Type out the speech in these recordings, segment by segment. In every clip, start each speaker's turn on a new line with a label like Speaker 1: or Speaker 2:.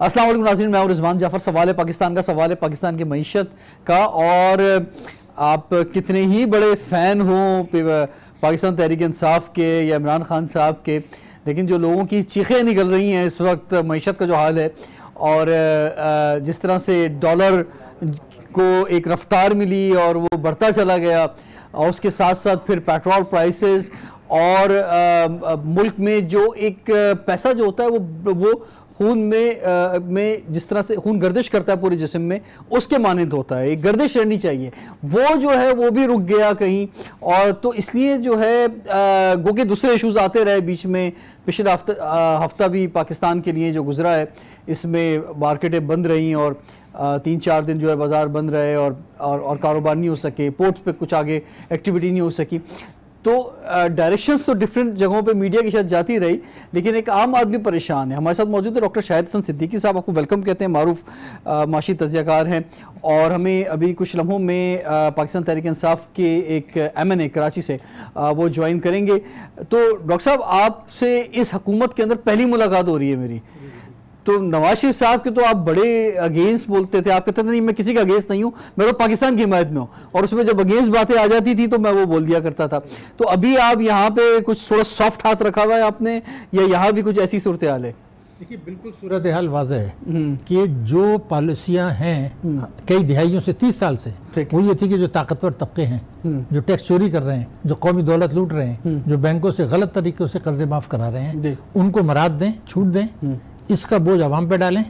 Speaker 1: अस्सलाम वालेकुम नाज़रीन, मैं रिजवान जाफर। सवाल है पाकिस्तान का, सवाल है पाकिस्तान की मईशत का। और आप कितने ही बड़े फ़ैन हों पाकिस्तान तहरीक इंसाफ के या इमरान खान साहब के, लेकिन जो लोगों की चीखें निकल रही हैं इस वक्त मईशत का जो हाल है, और जिस तरह से डॉलर को एक रफ्तार मिली और वो बढ़ता चला गया, और उसके साथ साथ फिर पेट्रोल प्राइसेस और मुल्क में जो एक पैसा जो होता है वो खून में जिस तरह से खून गर्दिश करता है पूरे जिस्म में, उसके मानंद होता है। एक गर्दिश रहनी चाहिए, वो जो है वो भी रुक गया कहीं। और तो इसलिए जो है गो के दूसरे इश्यूज आते रहे बीच में। पिछला हफ्ता भी पाकिस्तान के लिए जो गुजरा है, इसमें मार्केटें बंद रहीं और 3-4 दिन जो है बाज़ार बंद रहे और कारोबार नहीं हो सके, पोर्ट्स पे कुछ आगे एक्टिविटी नहीं हो सकी। तो डायरेक्शंस तो डिफरेंट जगहों पे मीडिया की शायद जाती रही, लेकिन एक आम आदमी परेशान है। हमारे साथ मौजूद है डॉक्टर शाहिद हसन सिद्दीकी साहब, आपको वेलकम कहते हैं, मारूफ माशी तज्ज़ियाकार हैं। और हमें अभी कुछ लम्हों में पाकिस्तान तहरीक इंसाफ के एक MNA कराची से वो ज्वाइन करेंगे। तो डॉक्टर साहब, आपसे इस हुकूमत के अंदर पहली मुलाकात हो रही है मेरी। तो नवाज शरीफ साहब के तो आप बड़े अगेंस्ट बोलते थे, आप कहते थे नहीं मैं किसी का अगेंस्ट नहीं हूँ, मैं तो पाकिस्तान की हिमायत में हूँ। और उसमें जब अगेंस्ट बातें आ जाती थी तो मैं वो बोल दिया करता था। तो अभी आप यहाँ पे कुछ थोड़ा सॉफ्ट हाथ रखा हुआ है आपने, या यहाँ भी कुछ ऐसी सूरत हाल है?
Speaker 2: देखिए, बिल्कुल सूरत हाल वाज़ेह है कि जो पॉलिसियाँ हैं कई दिहाइयों से, 30 साल से, वो ये थी कि जो ताकतवर तबके हैं, जो टैक्स चोरी कर रहे हैं, जो कौमी दौलत लूट रहे हैं, जो बैंकों से गलत तरीक़ों से कर्जे माफ़ करा रहे हैं, उनको मराद दें, छूट दें, इसका बोझ आवाम पे डालें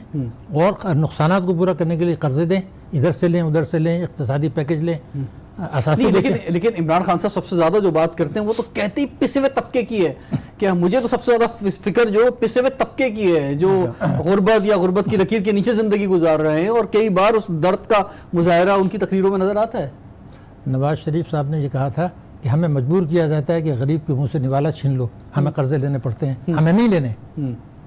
Speaker 2: और नुकसानात को पूरा करने के लिए कर्जे दें, इधर से लें उधर से लें, इक़्तिसादी पैकेज लें।
Speaker 1: लेकिन इमरान खान साहब सबसे ज्यादा जो बात करते हैं वो तो कहते ही पिसे हुए तबके की है कि मुझे तो सबसे ज्यादा फिक्र जो पिसे हुए तबके की है, जो गुर्बत या गुर्बत की लकीर के नीचे जिंदगी गुजार रहे हैं। और कई बार उस दर्द का मुजाहरा उनकी तकरीरों में नजर आता है।
Speaker 2: नवाज शरीफ साहब ने ये कहा था कि हमें मजबूर किया जाता है कि गरीब के मुंह से निवाला छीन लो, हमें कर्जे लेने पड़ते हैं, हमें नहीं लेने।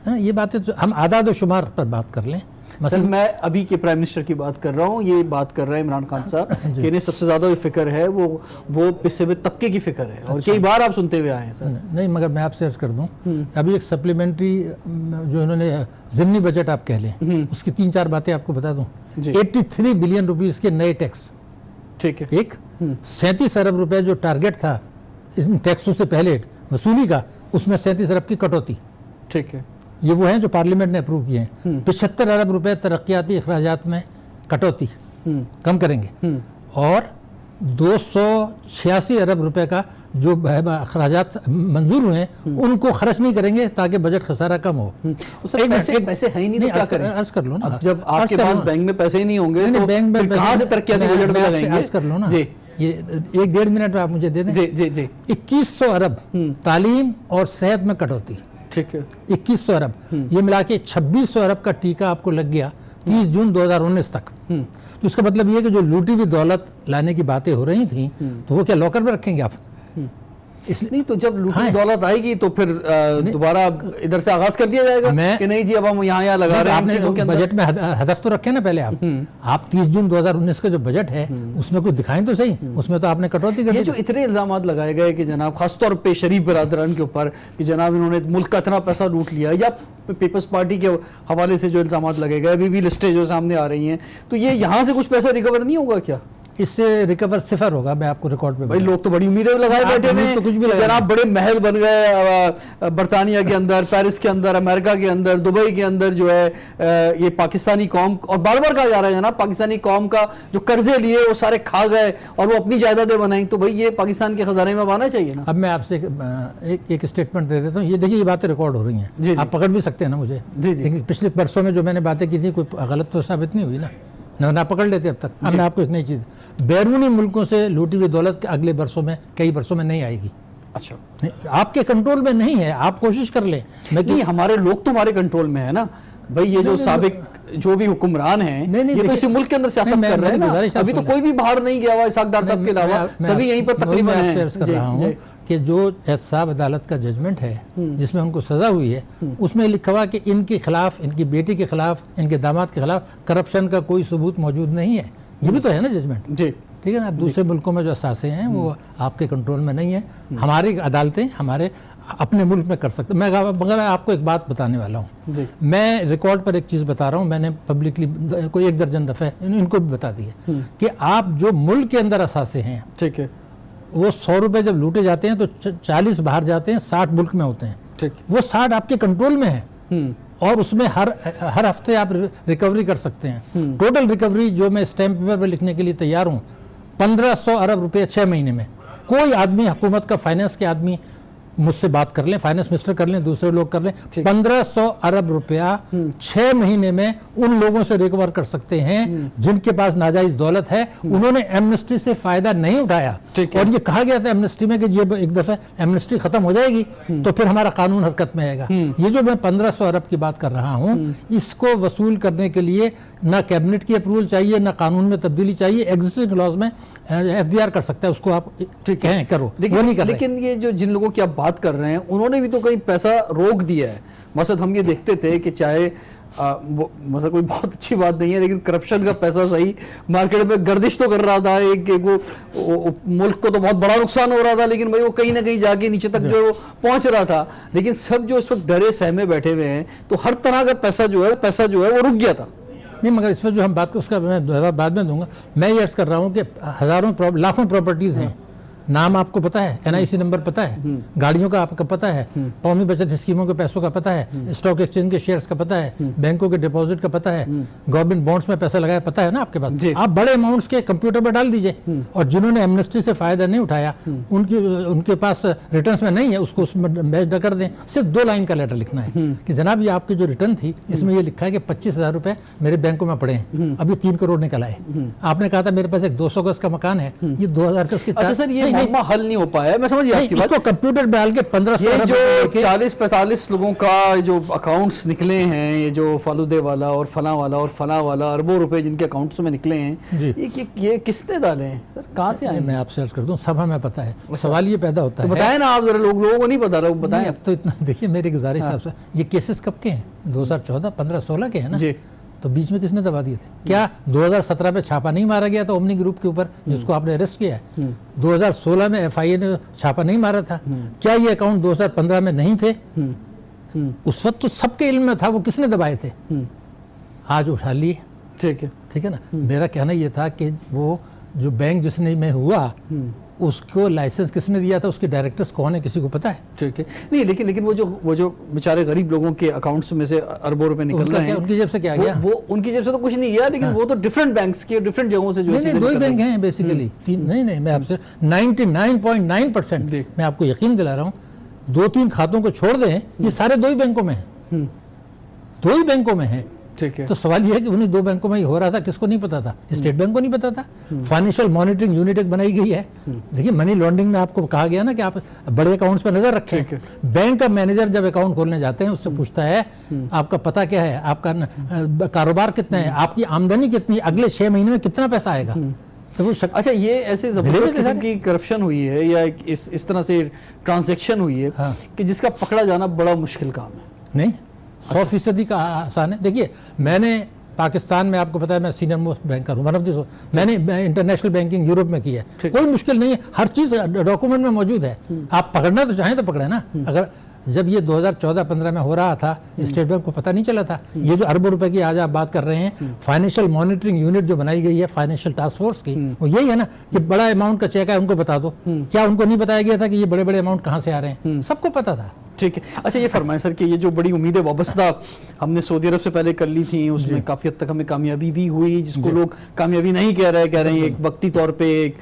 Speaker 2: ये बातें तो हम आदाद शुमार पर बात कर लें।
Speaker 1: मतलब मैं अभी के प्राइम मिनिस्टर की बात कर रहा हूँ, ये बात कर रहे हैं इमरान खान साहब कि इन्हें सबसे ज़्यादा जो फिक्र है वो पिसे हुए तबके की फिक्र है। और कई बार आप सुनते हुए आए हैं सर।
Speaker 2: नहीं, मगर मैं आपसे अर्ज कर दूं, अभी एक सप्लीमेंट्री जो इन्होंने ज़िमनी बजट आप कह लें, उसकी 3-4 बातें आपको बता दूं। 83 बिलियन रुपीज़ के नए टैक्स, ठीक है, एक 37 अरब रुपए जो टारगेट था इन टैक्सों से पहले वसूली का, उसमें 37 अरब की कटौती, ठीक है, ये वो हैं जो पार्लियामेंट ने अप्रूव किए हैं। 75 अरब रुपए तरक्याती अखराजात में कटौती कम करेंगे, और 286 अरब रुपए का जो अखराजात मंजूर हुए हैं उनको खर्च नहीं करेंगे ताकि बजट खसारा कम हो।
Speaker 1: पैसे है ही नहीं तो क्या करें?
Speaker 2: अर्ज कर लो ना,
Speaker 1: जब आपके पास बैंक में पैसे ही नहीं होंगे तो बैंक में कहां से तरक्याती बजट में लगाएंगे?
Speaker 2: अर्ज कर लो ना, ये 1-1.5 मिनट आप मुझे दे दें। 2100 अरब तालीम और सेहत में कटौती, ठीक है, 2100 अरब, ये मिला के 2600 अरब का टीका आपको लग गया 30 जून 2019 तक। तो इसका मतलब ये कि जो लूटी हुई दौलत लाने की बातें हो रही थी, तो वो क्या लॉकर में रखेंगे आप?
Speaker 1: इसलिए नहीं, तो जब लूटी दौलत आएगी तो फिर दोबारा इधर से आगाज कर दिया जाएगा कि नहीं जी अब हम यहाँ लगा रहे हैं।
Speaker 2: आपने बजट में हदफ तो रखे ना पहले आप 30 जून 2019 का जो बजट है उसमें कुछ दिखाएं तो सही, उसमें तो आपने कटौती कर दी।
Speaker 1: ये जो इतने इल्जाम लगाए गए कि जनाब खासतौर पे शरीफ बरादरान के ऊपर कि जनाब इन्होंने मुल्क का इतना पैसा लूट लिया, या पीपल्स पार्टी के हवाले से जो इल्जाम लगे गए, अभी भी लिस्टें जो सामने आ रही हैं, तो ये यहाँ से कुछ पैसा रिकवर नहीं होगा क्या?
Speaker 2: इससे रिकवर 0 होगा। मैं आपको रिकॉर्ड पे,
Speaker 1: भाई लोग तो बड़ी उम्मीदें लगाए बैठे हैं, तो कुछ भी जनाब बड़े महल बन गए बरतानिया के अंदर, पेरिस के अंदर, अमेरिका के अंदर, दुबई के अंदर जो है ये पाकिस्तानी कौम, और बार बार कहा जा रहा है जनाब पाकिस्तानी कौम का जो कर्जे लिए वो सारे खा गए और वो अपनी जायदादें बनाई, तो भाई ये पाकिस्तान के खजाने में आना चाहिए ना।
Speaker 2: अब मैं आपसे एक स्टेटमेंट दे देता हूँ, ये देखिए ये बातें रिकॉर्ड हो रही हैं, आप पकड़ भी सकते हैं ना मुझे। लेकिन पिछले बरसों में जो मैंने बातें की थी कोई गलत तो साबित नहीं हुई ना पकड़ लेते अब तक। अब मैं आपको एक नई चीज़, बैरूनी मुल्कों से लूटी हुई दौलत के अगले बरसों में, कई बरसों में नहीं आएगी। अच्छा, आपके कंट्रोल में नहीं है, आप कोशिश कर लें।
Speaker 1: नहीं, हमारे लोग तो हमारे कंट्रोल में है ना भाई। ये जो साबिक जो भी हुक्मरान हैं, ये तो इसी मुल्क के अंदर सियासत कर रहे हैं ना। अभी तो कोई भी बाहर नहीं गया हुआ इसाक डार साहब के अलावा, सभी यहीं पर तकरीबन हैं।
Speaker 2: कि जो एहतसाब अदालत का जजमेंट है जिसमें उनको सजा हुई है, उसमें लिखा हुआ कि इनके खिलाफ, इनकी बेटी के खिलाफ, इनके दामाद के खिलाफ करप्शन का कोई सबूत मौजूद नहीं है। ये भी तो है ना जजमेंट। ठीक है ना। दूसरे मुल्कों में जो असासे हैं वो आपके कंट्रोल में नहीं है, हमारी अदालतें हमारे अपने मुल्क में कर सकते। मैं मगर आपको एक बात बताने वाला हूँ, मैं रिकॉर्ड पर एक चीज़ बता रहा हूँ, मैंने पब्लिकली कोई 1 दर्जन दफ़े इनको भी बता दी है कि आप जो मुल्क के अंदर असासे हैं, ठीक है, वो 100 रुपये जब लूटे जाते हैं तो 40 बाहर जाते हैं, 60 मुल्क में होते हैं, ठीक, वो 60 आपके कंट्रोल में है और उसमें हर हफ्ते आप रिकवरी कर सकते हैं। टोटल रिकवरी जो मैं स्टैम्प पेपर पर लिखने के लिए तैयार हूँ 1500 अरब रुपए 6 महीने में। कोई आदमी, हुकूमत का फाइनेंस के आदमी मुझसे बात कर लें, फाइनेंस मिनिस्टर कर लें, दूसरे लोग कर लें, 1500 अरब रुपया 6 महीने में उन लोगों से रिकवर कर सकते हैं जिनके पास नाजायज दौलत है। उन्होंने एमनेस्टी से फायदा नहीं उठाया और ये कहा गया था एमनेस्टी में कि ये एक दफा एमनेस्टी खत्म हो जाएगी तो फिर हमारा कानून हरकत में आएगा। ये जो मैं 1500 अरब की बात कर रहा हूँ, इसको वसूल करने के लिए ना कैबिनेट की अप्रूवल चाहिए, ना कानून में तब्दीली चाहिए। एग्जिस्टिंग लॉज में FBR कर सकता है, उसको आप कहें करो, वो नहीं कर।
Speaker 1: लेकिन ये जो जिन लोगों की आप बात कर रहे हैं उन्होंने भी तो कहीं पैसा रोक दिया है। मसद हम ये देखते थे कि चाहे मतलब कोई बहुत अच्छी बात नहीं है, लेकिन करप्शन का पैसा सही मार्केट में गर्दिश तो कर रहा था। एक वो मुल्क को तो बहुत बड़ा नुकसान हो रहा था, लेकिन भाई वो कहीं ना कहीं जाके नीचे तक जो पहुंच रहा था। लेकिन सब जो इस वक्त डरे सहमे बैठे हुए हैं, तो हर तरह का पैसा जो है वो रुक गया था।
Speaker 2: नहीं, मगर इसमें जो हम बात को उसका मैं बाद में दूंगा। मैं ये अर्ज कर रहा हूँ कि हजारों लाखों प्रॉपर्टीज हैं, नाम आपको पता है, NIC नंबर पता है, गाड़ियों का आपको पता है, कौमी बचत स्कीमों के पैसों का पता है, स्टॉक एक्सचेंज के शेयर्स का पता है, बैंकों के डिपॉजिट का पता है, गवर्नमेंट बॉन्ड्स में पैसा लगाया पता है ना आपके पास। आप बड़े अमाउंट्स के कंप्यूटर पर डाल दीजिए और जिन्होंने एमनेस्टी से फायदा नहीं उठाया उनके पास रिटर्न्स में नहीं है, उसको उसमें मैच कर दें। सिर्फ 2 लाइन का लेटर लिखना है कि जनाब ये आपकी जो रिटर्न थी इसमें ये लिखा है कि 25,000 रुपए मेरे बैंकों में पड़े हैं, अभी 3 करोड़ निकल आए। आपने कहा था मेरे पास एक 200 गज का मकान है, ये 2000 गज के
Speaker 1: हल नहीं हो पाया। मैं समझ गया आपकी बात।
Speaker 2: इसको कंप्यूटर डाल के 1500
Speaker 1: जो 40-45 लोगों का जो अकाउंट्स निकले हैं, ये जो फालूदे वाला और फला वाला अरबों रुपए जिनके अकाउंट्स में निकले हैं, ये किसने डाले हैं सर, कहाँ से आए?
Speaker 2: मैं आपसे अर्ज कर दूं, सब हमें पता है। सवाल ये पैदा होता है,
Speaker 1: बताएं ना आप जरा, लोगों को नहीं पता, लोग बताएं।
Speaker 2: अब तो इतना देखिए, मेरी गुजारिश आपसे, ये केसेस कब के हैं? 2014, 15, 16 के हैं ना जी। तो बीच में किसने दबा दिए थे? क्या 2017 में छापा नहीं मारा गया था ओमनी ग्रुप के ऊपर, जिसको आपने अरेस्ट किया है? 2016 में FIA ने छापा नहीं मारा था? क्या ये अकाउंट 2015 में नहीं थे? उस वक्त तो सबके इल्म में था, वो किसने दबाए थे? आज उठा लिए, ठीक है ना। मेरा कहना ये था कि वो जो बैंक जिसने में हुआ उसको लाइसेंस किसने दिया था, उसके डायरेक्टर्स कौन है, किसी को पता है? ठीक है,
Speaker 1: नहीं, लेकिन वो जो बेचारे गरीब लोगों के अकाउंट्स में से अरबों रुपए निकल रहे हैं,
Speaker 2: उनकी जेब से क्या गया?
Speaker 1: वो उनकी जेब से तो कुछ नहीं गया, लेकिन वो तो डिफरेंट बैंक्स के डिफरेंट जगहों से जो
Speaker 2: नहीं, 2 बैंक हैं बेसिकली। नहीं, मैं आपसे 99.9% मैं आपको यकीन दिला रहा हूँ, 2-3 खातों को छोड़ दें, ये सारे 2 ही बैंकों में हैं, 2 ही बैंकों में हैं। ठीक है, तो सवाल यह है कि उन्हीं 2 बैंकों में ही हो रहा था, किसको नहीं पता था? स्टेट बैंक को नहीं पता था। फाइनेंशियल मॉनिटरिंग यूनिट एक बनाई गई है। देखिए, मनी लॉन्ड्रिंग में आपको कहा गया ना कि आप बड़े अकाउंट्स पर नजर रखें। बैंक का मैनेजर जब अकाउंट खोलने जाते हैं उससे पूछता है आपका पता क्या है, आपका कारोबार कितना है, आपकी आमदनी कितनी, अगले 6 महीने में कितना पैसा आएगा। तो वो
Speaker 1: अच्छा, ये ऐसे जबरदस्त किस्म की करप्शन हुई है या इस तरह से ट्रांजेक्शन हुई है कि जिसका पकड़ा जाना बड़ा मुश्किल काम है?
Speaker 2: नहीं, 100% का आसान है। देखिए, मैंने पाकिस्तान में, आपको पता है मैं सीनियर मोस्ट बैंकर हूँ, वन ऑफ दिस, मैंने इंटरनेशनल बैंकिंग यूरोप में की है। कोई मुश्किल नहीं है, हर चीज़ डॉक्यूमेंट में मौजूद है। आप पकड़ना तो चाहें तो पकड़े ना। अगर जब ये 2014-15 में हो रहा था, स्टेट बैंक को पता नहीं चला था। ये जो अरबों रुपए की आज आप बात कर रहे हैं, फाइनेंशियल मॉनिटरिंग यूनिट जो बनाई गई है फाइनेंशियल टास्क फोर्स की, वो यही है ना कि बड़ा अमाउंट का चेक है उनको बता दो। क्या उनको नहीं बताया गया था कि ये बड़े बड़े अमाउंट कहाँ से आ रहे हैं? सबको पता था।
Speaker 1: ठीक है, अच्छा, ये फरमाएं सर कि ये जो बड़ी उम्मीदें वाबस्ता हमने सऊदी अरब से पहले कर ली थी, उसमें काफ़ी हद तक हमें कामयाबी भी हुई, जिसको लोग कामयाबी नहीं कह रहे हैं, एक वक्ती तौर पे एक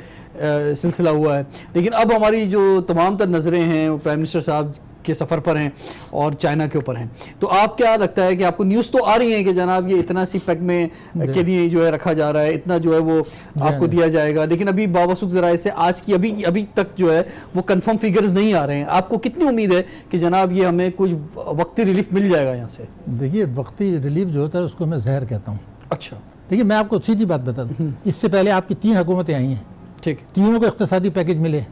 Speaker 1: सिलसिला हुआ है। लेकिन अब हमारी जो तमाम तर नज़रें हैं वो प्राइम मिनिस्टर साहब के सफ़र पर हैं और चाइना के ऊपर हैं। तो आप क्या लगता है कि आपको न्यूज़ तो आ रही है कि जनाब ये इतना सी पैक में के लिए जो है रखा जा रहा है, इतना जो है वो आपको दिया जाएगा, लेकिन अभी बावसूख ज़राए से आज की अभी तक जो है वो कंफर्म फिगर्स नहीं आ रहे हैं। आपको कितनी उम्मीद है कि जनाब ये हमें कुछ वक्ती रिलीफ मिल जाएगा यहाँ से?
Speaker 2: देखिए, वक्ती रिलीफ जो होता है उसको मैं जहर कहता हूँ।
Speaker 1: अच्छा,
Speaker 2: देखिए, मैं आपको सीधी बात बता दूँ, इससे पहले आपकी 3 हुकूमतें आई हैं, ठीक, तीनों को इख्तिसादी पैकेज मिले।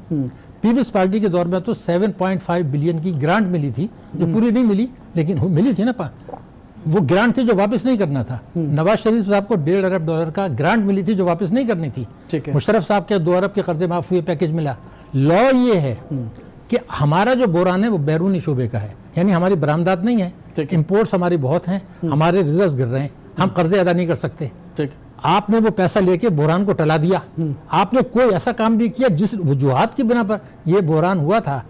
Speaker 2: पीपल्स पार्टी के दौर में तो 7.5 बिलियन की ग्रांट मिली थी, जो पूरी नहीं मिली लेकिन मिली थी ना। वो ग्रांट थी जो वापस नहीं करना था। नवाज शरीफ साहब को $1.5 अरब का ग्रांट मिली थी जो वापस नहीं करनी थी। मुशर्रफ साहब के 2 अरब के कर्जे माफ हुए, पैकेज मिला। लॉ ये है कि हमारा जो बोरान है वो बैरूनी शोबे का है, यानी हमारी बरामदात नहीं है, इंपोर्ट्स हमारी बहुत हैं, हमारे रिजर्व गिर रहे हैं, हम कर्जे अदा नहीं कर सकते। आपने वो पैसा लेके बोरान को टला दिया। आपने कोई ऐसा काम भी किया जिस वजूहात की बिना पर ये बोरान हुआ था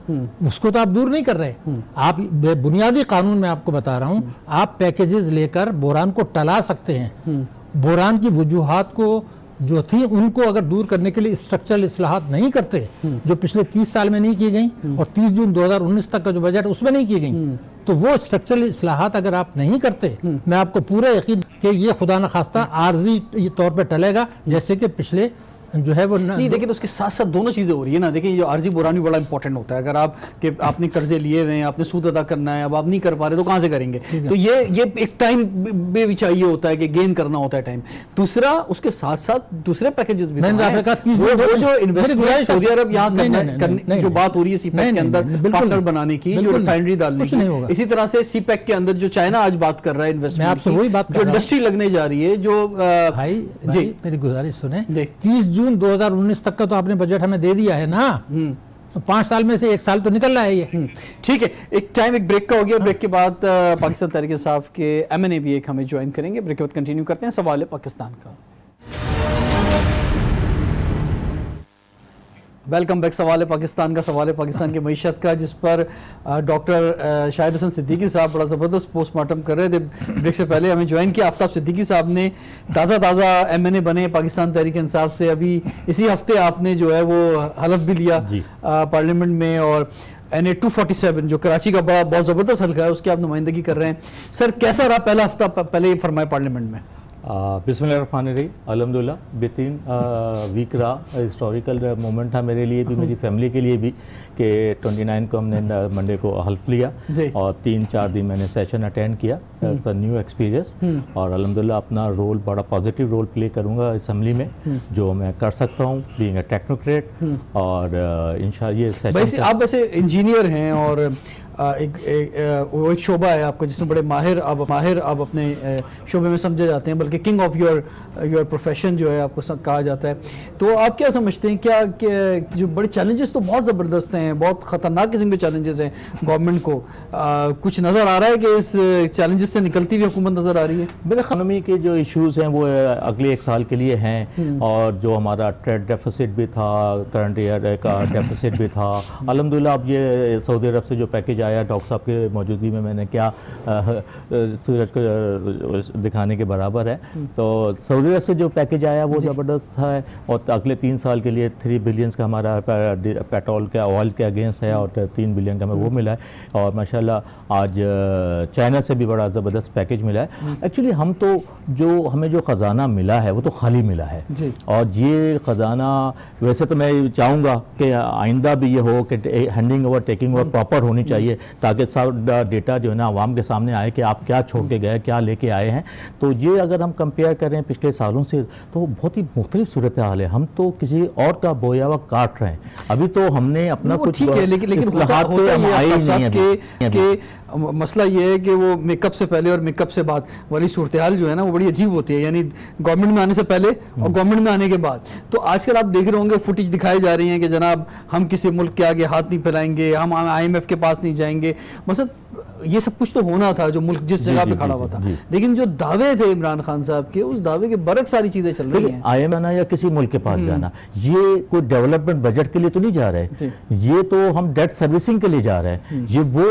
Speaker 2: उसको तो आप दूर नहीं कर रहे। आप बुनियादी कानून में आपको बता रहा हूं, आप पैकेजेस लेकर बोरान को टला सकते हैं। बोरान की वजूहात को जो थी उनको अगर दूर करने के लिए स्ट्रक्चरल इस्लाहात नहीं करते, जो पिछले 30 साल में नहीं की गई और 30 जून 2019 तक का जो बजट उसमें नहीं की गई, तो वो स्ट्रक्चरल इस्लाहात अगर आप नहीं करते, मैं आपको पूरा यकीन कि ये खुदा न खास्ता आर्जी तौर पर टलेगा, जैसे कि पिछले जो है वो
Speaker 1: नहीं। लेकिन उसके साथ साथ दोनों चीज़ें हो रही है ना। देखिए, जो आर्जी बोरान भी बड़ा इंपॉर्टेंट होता है। अगर आप कि आपने कर्जे लिए हुए हैं, आपने सूद अदा करना है, अब आप नहीं कर पा रहे तो कहाँ से करेंगे? तो ये एक टाइम भी चाहिए होता है कि गेन करना होता है टाइम। दूसरा, उसके साथ साथ दूसरे पैकेजेस भी वो जो इन्वेस्टमेंट सऊदी अरब यहाँ करने जो बात हो रही है सीपैक के अंदर पार्टनर बनाने की, जो रिफाइनरी डालने की, इसी तरह से सीपैक के अंदर जो चाइना आज बात कर रहा है इन्वेस्टमेंट की, जो इंडस्ट्री लगने जा रही है, जो
Speaker 2: जी मेरी गुजारिश सुने, 30 जून 2019 तक का तो आपने बजट हमें दे दिया है ना, तो 5 साल में से 1 साल तो निकल रहा है ये।
Speaker 1: ठीक है, एक ब्रेक का हो गया। ब्रेक के बाद पाकिस्तान तहरीक इंसाफ के MNA भी एक हमें ज्वाइन करेंगे। ब्रेक के बाद कंटिन्यू करते हैं सवाल पाकिस्तान का। Welcome back. सवाल पाकिस्तान का, सवाल पाकिस्तान की मईशत का, जिस पर डॉक्टर शाहिद हसन सिद्दीकी साहब बड़ा ज़बरदस्त पोस्टमार्टम कर रहे थे। ब्रेक से पहले हमें ज्वाइन किया आफ्ताब सिद्दीकी साहब ने, ताज़ा MNA बने पाकिस्तान तहरीक इंसाफ से। अभी इसी हफ्ते आपने जो है वो हलफ भी लिया पार्लियामेंट में, और NA 247 जो कराची का बहुत ज़बरदस्त हल्का है उसकी आप नुमाइंदगी कर रहे हैं। सर, कैसा रहा पहला हफ्ता? पहले ये फरमाए पार्लियामेंट में।
Speaker 3: बिस्मिल्लाहिर्रहमानिर्रहीम, अल्हम्दुलिल्लाह बेहतरीन वीक रहा। हिस्टोरिकल मोमेंट था मेरे लिए भी, मेरी फैमिली के लिए भी, कि 29 को हमने मंडे को हल्फ लिया और 3-4 दिन मैंने सेशन अटेंड किया। इट्स अ न्यू एक्सपीरियंस और अल्हम्दुलिल्लाह अपना रोल, बड़ा पॉजिटिव रोल प्ले करूँगा असेंबली में, जो मैं कर सकता हूँ बीइंग अ टेक्नोक्रेट। और इंशाअल्लाह ये सेशन,
Speaker 1: आप वैसे इंजीनियर हैं और एक शोबा है आपका जिसमें बड़े माहिर आप अपने शोबे में समझे जाते हैं, बल्कि किंग ऑफ योर प्रोफेशन जो है आपको कहा जाता है। तो आप क्या समझते हैं, क्या जो बड़े चैलेंजेस तो बहुत ज़बरदस्त हैं, बहुत ख़तरनाक किस्म के चैलेंजेस हैं गवर्नमेंट को, कुछ नज़र आ रहा है कि इस चैलेंजेस से निकलती हुई हुकूमत नज़र आ रही है?
Speaker 3: मेरे इकॉनमी के जो इशूज़ हैं वो अगले 1 साल के लिए हैं, और जो हमारा ट्रेड डेफिसिट भी था, करंट ईयर का डेफिसिट भी था। अल्हम्दुलिल्लाह अब ये सऊदी अरब से जो पैकेज आया, डॉक्टर साहब के मौजूदगी में, मैंने क्या सूरज को दिखाने के बराबर है। तो सऊदी अरब से जो पैकेज आया वो ज़बरदस्त है, और अगले 3 साल के लिए 3 बिलियन का हमारा पेट्रोल का, ऑयल के अगेंस्ट है, और 3 बिलियन का हमें वो मिला है। और माशाल्लाह आज चाइना से भी बड़ा ज़बरदस्त पैकेज मिला है। एक्चुअली हम तो हमें जो ख़जाना मिला है वो तो खाली मिला है, और ये ख़जाना वैसे तो मैं चाहूँगा कि आइंदा भी ये हो कि handing over, taking over proper होनी चाहिए, ताकि सब डेटा जो है ना आवाम के सामने आए कि आप क्या छोड़ के गए, क्या लेके आए हैं। तो ये अगर हम कंपेयर करें पिछले सालों से तो बहुत ही मुख्तलिफ सूरत हाल है। हम तो किसी और का बोया हुआ काट रहे हैं। अभी तो हमने अपना कुछ,
Speaker 1: ठीक है, लेकिन मसला ये है कि वो मेकअप से पहले और मेकअप से बाद वाली सूरत हाल जो है ना वो बड़ी अजीब होती है, यानी गवर्नमेंट में आने से पहले और गवर्नमेंट में आने के बाद। तो आजकल आप देख रहे होंगे फुटेज दिखाई जा रही है कि जनाब हम किसी मुल्क के आगे हाथ नहीं फैलाएंगे, हम IMF के पास नहीं जाएंगे। मतलब ये सब कुछ तो होना था जो मुल्क जिस जगह पे खड़ा हुआ था, लेकिन जो दावे थे इमरान खान साहब के, उस दावे के बरक सारी चीजें चल रही हैं।
Speaker 3: IMF आना या किसी मुल्क के पास जाना, ये कोई डेवलपमेंट बजट के लिए तो नहीं जा रहे, ये तो हम डेट सर्विसिंग के लिए जा रहे हैं। ये वो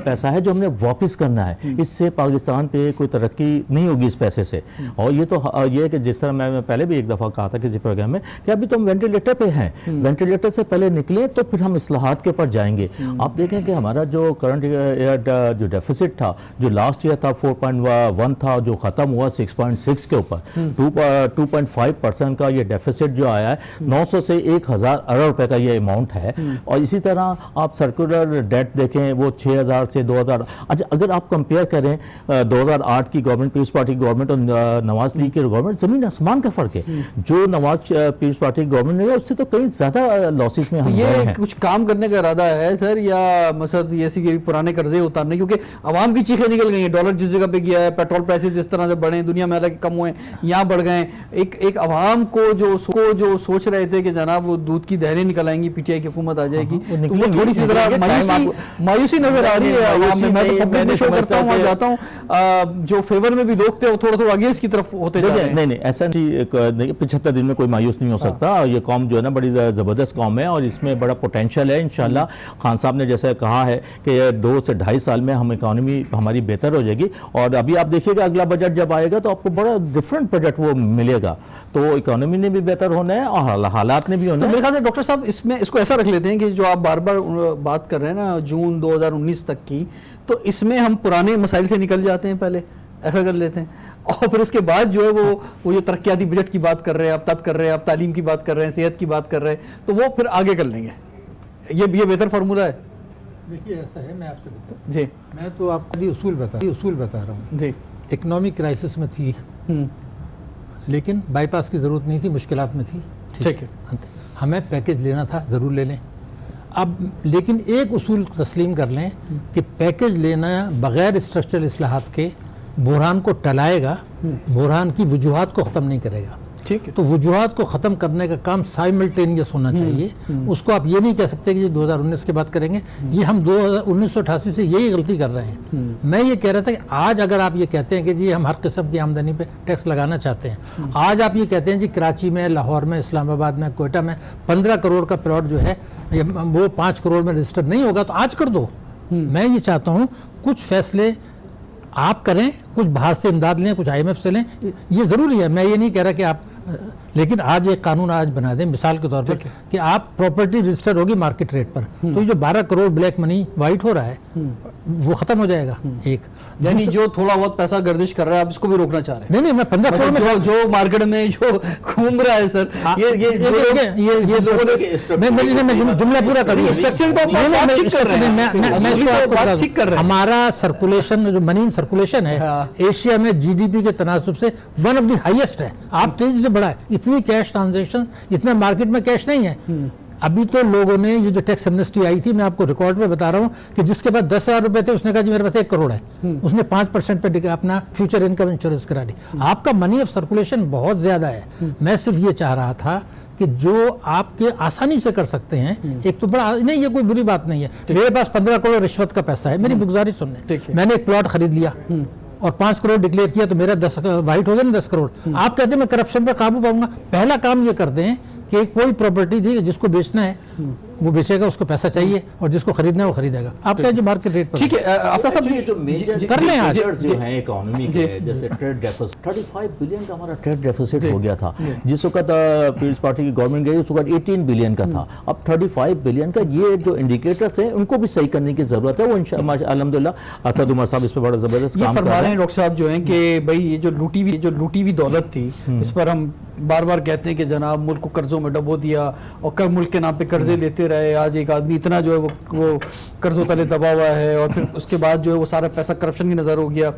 Speaker 3: पैसा है जो हमने वापस करना है। इससे पाकिस्तान पे कोई तरक्की नहीं होगी इस पैसे से। और ये तो ये कि जिस तरह मैं पहले भी एक दफ़ा कहा था किसी प्रोग्राम में कि अभी तो हम वेंटिलेटर पे हैं, वेंटिलेटर से पहले निकले तो फिर हम इस्लाहात के ऊपर जाएंगे। आप देखें कि हमारा जो करंट जो डेफिसिट था, जो लास्ट ईयर था 4.1 था, जो ख़त्म हुआ 6.6 के ऊपर, 2.5% का ये डेफिसिट जो आया है, 900 से 1000 अरब रुपए का ये अमाउंट है। और इसी तरह आप सर्कुलर डेट देखें वो 6000 से 2000। अच्छा, अगर आप कंपेयर करें 2008 की गवर्नमेंट, पीपल्स पार्टी की गवर्नमेंट और नवाज लीग की गवर्नमेंट, जमीन आसमान का फर्क है। जो नवाज पीपल्स पार्टी की गवर्नमेंट है उससे तो कहीं ज्यादा लॉसेस में हम
Speaker 1: ये कुछ काम करने का इरादा है सर, या मसद ये पुराने कर्जे उतारने की क्योंकि आवाम की चीखें निकल गई हैं, डॉलर जिस जगह पे गया है, पेट्रोल प्राइसेस जिस तरह से बढ़े, दुनिया में हालांकि कम हुए, यहाँ बढ़ गए। एक आवाम को जो सोच रहे थे कि जनाब वो दूध की दहरें निकल आएंगी, पीटीआई की हुकूमत आ जाएगी, तो वो थोड़ी सी तरह मायूसी नजर आ रही है आवाम में। मैं तो पब्लिक में शो करता हूँ, जाता हूँ, जो फेवर में भी लोग थे वो थोड़ा थोड़ा आगे इसकी तरफ होते जा रहे हैं।
Speaker 3: नहीं ऐसा नहीं, 75 दिन में कोई मायूस नहीं हो सकता। ये कौम जो है ना बड़ी ज़बरदस्त कौम है और इसमें बड़ा पोटेंशियल है। इंशाल्लाह खान साहब ने जैसे कहा है कि 2 से 2.5 साल में हम इकॉनमी हमारी बेहतर हो जाएगी। और अभी आप देखिएगा अगला बजट जब आएगा तो आपको बड़ा डिफरेंट बजट वो मिलेगा। तो इकोनॉमी ने भी बेहतर होना है और हालात ने भी होना है।
Speaker 1: मेरे ख्याल से डॉक्टर साहब इसमें इसको ऐसा रख लेते हैं कि जो आप बार बार बात कर रहे हैं ना जून 2019 तक की, तो इसमें हम पुराने मसाइल से निकल जाते हैं, पहले ऐसा कर लेते हैं, और फिर उसके बाद जो है वो जो तरक्याती बजट की बात कर रहे हैं, आप तद कर रहे हैं, आप तालीम की बात कर रहे हैं, सेहत की बात कर रहे हैं, तो वो फिर आगे कर लेंगे। ये बेहतर फार्मूला है।
Speaker 2: देखिए ऐसा है, मैं आपसे बताऊं
Speaker 1: जी,
Speaker 2: मैं तो आपको उसूल बता रहा हूँ
Speaker 1: जी।
Speaker 2: इकोनॉमिक क्राइसिस में थी, लेकिन बाईपास की ज़रूरत नहीं थी, मुश्किलात में थी,
Speaker 1: ठीक है,
Speaker 2: हमें पैकेज लेना था, ज़रूर ले लें। अब लेकिन एक उसूल तस्लीम कर लें कि पैकेज लेना बग़ैर स्ट्रक्चरल इस्लाहात के बुरहान को टलाएगा, बुरहान की वजूहात को ख़त्म नहीं करेगा।
Speaker 1: ठीक है,
Speaker 2: तो वजूहात को ख़त्म करने का काम साइमल्टेनियस होना चाहिए। उसको आप ये नहीं कह सकते कि 2019 के बाद करेंगे, ये हम 1988 से यही गलती कर रहे हैं। मैं ये कह रहा था कि आज अगर आप ये कहते हैं कि जी हम हर किस्म की आमदनी पे टैक्स लगाना चाहते हैं, आज आप ये कहते हैं जी कराची में, लाहौर में, इस्लामाबाद में, कोयटा में 15 करोड़ का प्लॉट जो है वो 5 करोड़ में रजिस्टर नहीं होगा, तो आज कर दो। मैं ये चाहता हूँ कुछ फैसले आप करें, कुछ बाहर से इमदाद लें, कुछ IMF से लें, ये ज़रूरी है। मैं ये नहीं कह रहा कि आप, लेकिन आज एक कानून आज बना दें मिसाल के तौर पर कि आप प्रॉपर्टी रजिस्टर होगी मार्केट रेट पर, तो ये जो 12 करोड़ ब्लैक मनी वाइट हो रहा है वो खत्म हो जाएगा। एक
Speaker 1: यानी जो थोड़ा बहुत पैसा गर्दिश कर रहा है आप इसको भी रोकना चाह रहे हैं?
Speaker 2: नहीं, मैं 15 करोड़ में
Speaker 1: जो मार्केट में जो घूम रहा है सर, ये लोगों ने,
Speaker 2: मैं जुमला पूरा करूँ,
Speaker 1: स्ट्रक्चर तो ठीक कर रहे हैं।
Speaker 2: हमारा सर्कुलेशन जो मनी सर्कुलेशन है एशिया में GDP के तनासुब से वन ऑफ द हाईएस्ट है। आप तेजी से बढ़ा है, इतनी कैश ट्रांजैक्शन, इतना मार्केट में कैश नहीं है। अभी तो लोगों ने ये जो टैक्स एमनेस्टी आई थी, मैं आपको रिकॉर्ड में बता रहा हूँ कि जिसके पास 10,000 रुपए थे उसने कहा जी मेरे पास 1 करोड़ है, उसने 5% पे अपना फ्यूचर इनकम इंश्योरेंस करा दी। आपका मनी ऑफ सर्कुलेशन बहुत ज्यादा है। मैं सिर्फ ये चाह रहा था कि जो आपके आसानी से कर सकते हैं, एक तो बड़ा नहीं, ये कोई बुरी बात नहीं है। मेरे पास 15 करोड़ रिश्वत का पैसा है, मेरी गुजारिश सुनने, मैंने एक प्लॉट खरीद लिया और 5 करोड़ डिक्लेयर किया, तो मेरा 10 वाइट हो गया ना 10 करोड़। आप कहते हैं मैं करप्शन पर काबू पाऊंगा, पहला काम ये कर दें कि कोई प्रॉपर्टी थी जिसको बेचना है वो बेचेगा, उसको पैसा चाहिए, और जिसको खरीदना है वो खरीदेगा। आप क्या जो मार्केट रेट पर,
Speaker 1: ठीक है आफ्ताब साहब,
Speaker 3: जो मेजर
Speaker 1: कर लें आज
Speaker 3: जो हैं इकोनॉमी के, जैसे ट्रेड डेफिसिट 35 बिलियन का हमारा ट्रेड डेफिसिट हो गया था। जिस वक्त पीपल्स पार्टी की गवर्नमेंट गई उस वक्त 18 बिलियन का था, अब 35 बिलियन का। ये जो इंडिकेटर्स हैं उनको भी सही करने की जरूरत है। वो इंशाअल्लाह अल्हम्दुलिल्लाह असद उमर साहब इस पर बड़ा जबरदस्त काम कर रहे हैं।
Speaker 1: डॉक्टर साहब जो हैं कि भाई ये जो लूटी हुई दौलत थी, इस पर हम बार बार कहते हैं कि जनाब मुल्क को कर्जों में डबो दिया और कर मुल्क के नाम पे कर्जे लेते रहे। आज एक आदमी इतना जो है वो कर्जों तले दबा हुआ है, और फिर उसके बाद जो है वो सारा पैसा करप्शन की नजर हो गया,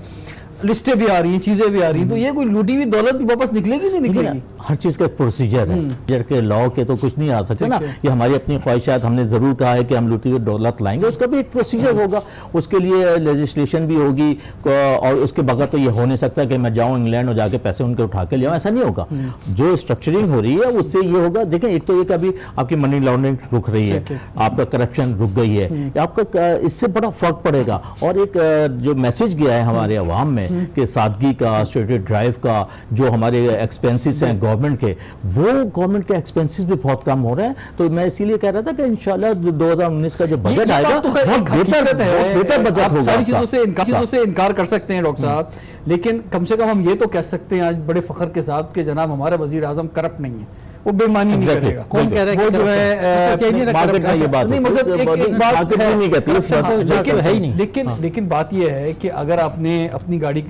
Speaker 1: लिस्टें भी आ रही हैं, चीजें भी आ रही हैं, तो ये कोई लूटी हुई दौलत भी वापस निकलेगी नहीं निकलेगी?
Speaker 3: हर चीज का प्रोसीजर है, प्रोसीजर के लॉ के तो कुछ नहीं आ सकते ना। ये हमारी अपनी ख्वाहिशात, हमने जरूर कहा है कि हम लूटी हुई दौलत लाएंगे, उसका भी एक प्रोसीजर होगा, उसके लिए लेजिस्लेशन भी होगी, और उसके बगैर तो ये हो नहीं सकता कि मैं जाऊं इंग्लैंड और जाके पैसे उनके उठा के ले आऊं, ऐसा नहीं होगा। जो स्ट्रक्चरिंग हो रही है उससे ये होगा। देखें, एक तो ये कभी आपकी मनी लॉन्ड्रिंग रुक रही है, आपका करप्शन रुक गई है, आपका इससे बड़ा फर्क पड़ेगा। और एक जो मैसेज गया है हमारे अवाम में कि सादगी का, स्ट्रेटेड ड्राइव का, जो हमारे एक्सपेंसेस हैं गवर्नमेंट के, वो गवर्नमेंट के एक्सपेंसेस भी बहुत कम हो रहे हैं। तो मैं इसीलिए कह रहा था कि इंशाल्लाह 2019 का जो बजट आएगा
Speaker 1: तो बेहतर बजट होगा। सारी चीजों से इनकार कर सकते हैं डॉक्टर साहब, लेकिन कम से कम हम ये तो कह सकते हैं आज बड़े फख्र के साथ कि जनाब हमारा वजीर आजम करप्ट नहीं है, वो बेईमानी नहीं करेगा।
Speaker 2: कौन कह रहा है? वो जो
Speaker 1: है लेकिन बात यह है कि अगर आपने अपनी गाड़ी